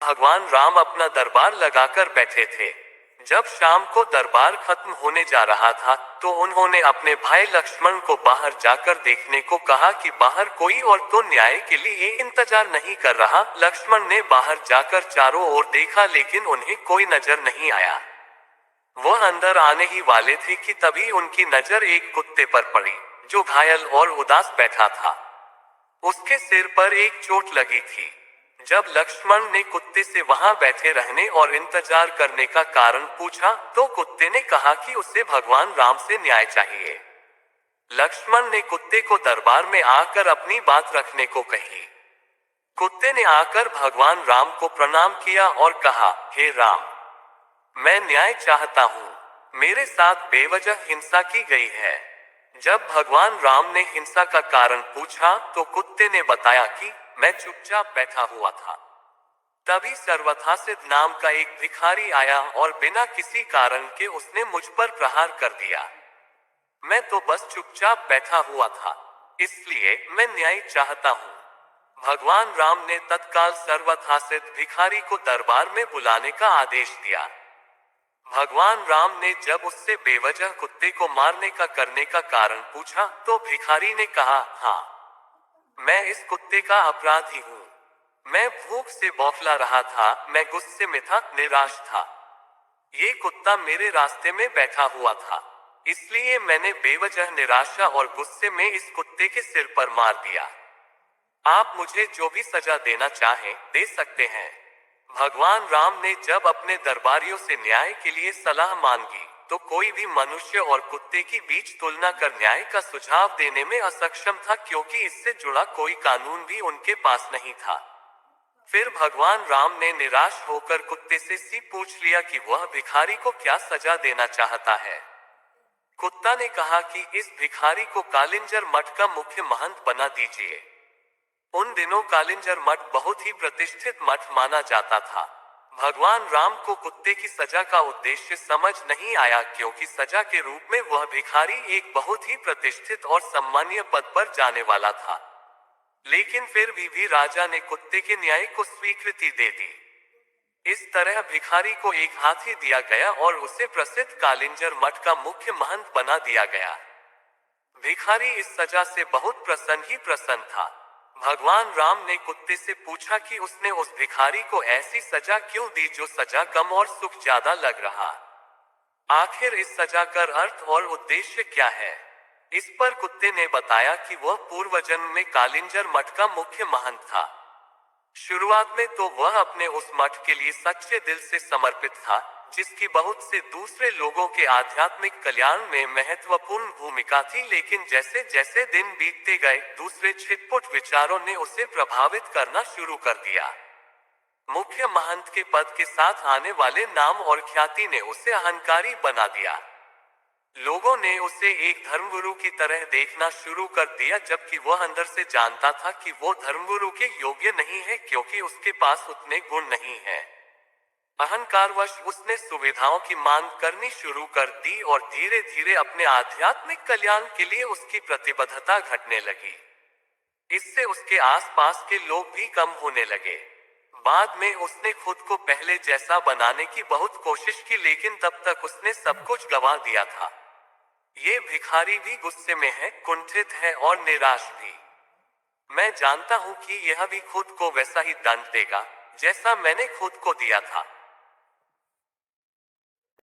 भगवान राम अपना दरबार लगाकर बैठे थे। जब शाम को दरबार खत्म होने जा रहा था, तो उन्होंने अपने भाई लक्ष्मण को बाहर जाकर देखने को कहा कि बाहर कोई और तो न्याय के लिए इंतजार नहीं कर रहा। लक्ष्मण ने बाहर जाकर चारों ओर देखा, लेकिन उन्हें कोई नजर नहीं आया। वह अंदर आने ही वाले थे कि तभी उनकी नजर एक कुत्ते पर पड़ी, जो घायल और उदास बैठा था। उसके सिर पर एक चोट लगी थी। जब लक्ष्मण ने कुत्ते से वहां बैठे रहने और इंतजार करने का कारण पूछा, तो कुत्ते ने कहा कि उसे भगवान राम से न्याय चाहिए। लक्ष्मण ने कुत्ते को दरबार में आकर अपनी बात रखने को कही। कुत्ते ने आकर भगवान राम को प्रणाम किया और कहा, हे राम, मैं न्याय चाहता हूँ। मेरे साथ बेवजह हिंसा की गई है। जब भगवान राम ने हिंसा का कारण पूछा, तो कुत्ते ने बताया कि मैं चुपचाप बैठा हुआ था। तभी सर्वथासिद नाम का एक भिखारी आया और बिना किसी कारण के उसने मुझ पर प्रहार कर दिया। मैं तो बस चुपचाप बैठा हुआ था, इसलिए मैं न्याय चाहता हूँ। भगवान राम ने तत्काल सर्वथासिद भिखारी को दरबार में बुलाने का आदेश दिया। भगवान राम ने जब उससे बेवजह कुत्ते को मारने का करने का कारण पूछा, तो भिखारी ने कहा, हाँ, मैं इस कुत्ते का अपराधी हूँ। मैं भूख से बौखला रहा था, मैं गुस्से में था, निराश था। ये कुत्ता मेरे रास्ते में बैठा हुआ था, इसलिए मैंने बेवजह निराशा और गुस्से में इस कुत्ते के सिर पर मार दिया। आप मुझे जो भी सजा देना चाहें, दे सकते हैं। भगवान राम ने जब अपने दरबारियों से न्याय के लिए सलाह मांगी, तो कोई भी मनुष्य और कुत्ते की बीच तुलना कर न्याय का सुझाव देने में असक्षम था, क्योंकि इससे जुड़ा कोई कानून भी उनके पास नहीं था। फिर भगवान राम ने निराश होकर कुत्ते से पूछ लिया कि वह भिखारी को क्या सजा देना चाहता है। कुत्ता ने कहा कि इस भिखारी को कालिंजर मठ का मुख्य महंत बना दीजिए। उन दिनों कालिंजर मठ बहुत ही प्रतिष्ठित मठ माना जाता था। भगवान राम को कुत्ते की सजा का उद्देश्य समझ नहीं आया, क्योंकि सजा के रूप में वह भिखारी एक बहुत ही प्रतिष्ठित और सम्मानीय पद पर जाने वाला था। लेकिन फिर भी राजा ने कुत्ते के न्याय को स्वीकृति दे दी। इस तरह भिखारी को एक हाथी दिया गया और उसे प्रसिद्ध कालिंजर मठ का मुख्य महंत बना दिया गया। भिखारी इस सजा से बहुत प्रसन्न था। भगवान राम ने कुत्ते से पूछा कि उसने उस भिखारी को ऐसी सजा क्यों दी जो सजा कम और सुख ज्यादा लग रहा। आखिर इस सजा का अर्थ और उद्देश्य क्या है? इस पर कुत्ते ने बताया कि वह पूर्व जन्म में कालिंजर मठ का मुख्य महंत था। शुरुआत में तो वह अपने उस मठ के लिए सच्चे दिल से समर्पित था, जिसकी बहुत से दूसरे लोगों के आध्यात्मिक कल्याण में महत्वपूर्ण भूमिका थी। लेकिन जैसे जैसे दिन बीतते गए, दूसरे छिटपुट विचारों ने उसे प्रभावित करना शुरू कर दिया। मुख्य महंत के पद के साथ आने वाले नाम और ख्याति ने उसे अहंकारी बना दिया। लोगों ने उसे एक धर्मगुरु की तरह देखना शुरू कर दिया, जबकि वह अंदर से जानता था कि वो धर्मगुरु के योग्य नहीं है, क्योंकि उसके पास उतने गुण नहीं है। अहंकारवश उसने सुविधाओं की मांग करनी शुरू कर दी और धीरे धीरे अपने आध्यात्मिक कल्याण के लिए उसकी प्रतिबद्धता घटने लगी। इससे उसके आसपास के लोग भी कम होने लगे। बाद में उसने खुद को पहले जैसा बनाने की बहुत कोशिश की, लेकिन तब तक उसने सब कुछ गंवा दिया था। ये भिखारी भी गुस्से में है, कुंठित है और निराश भी। मैं जानता हूं कि यह भी खुद को वैसा ही दंड देगा जैसा मैंने खुद को दिया था।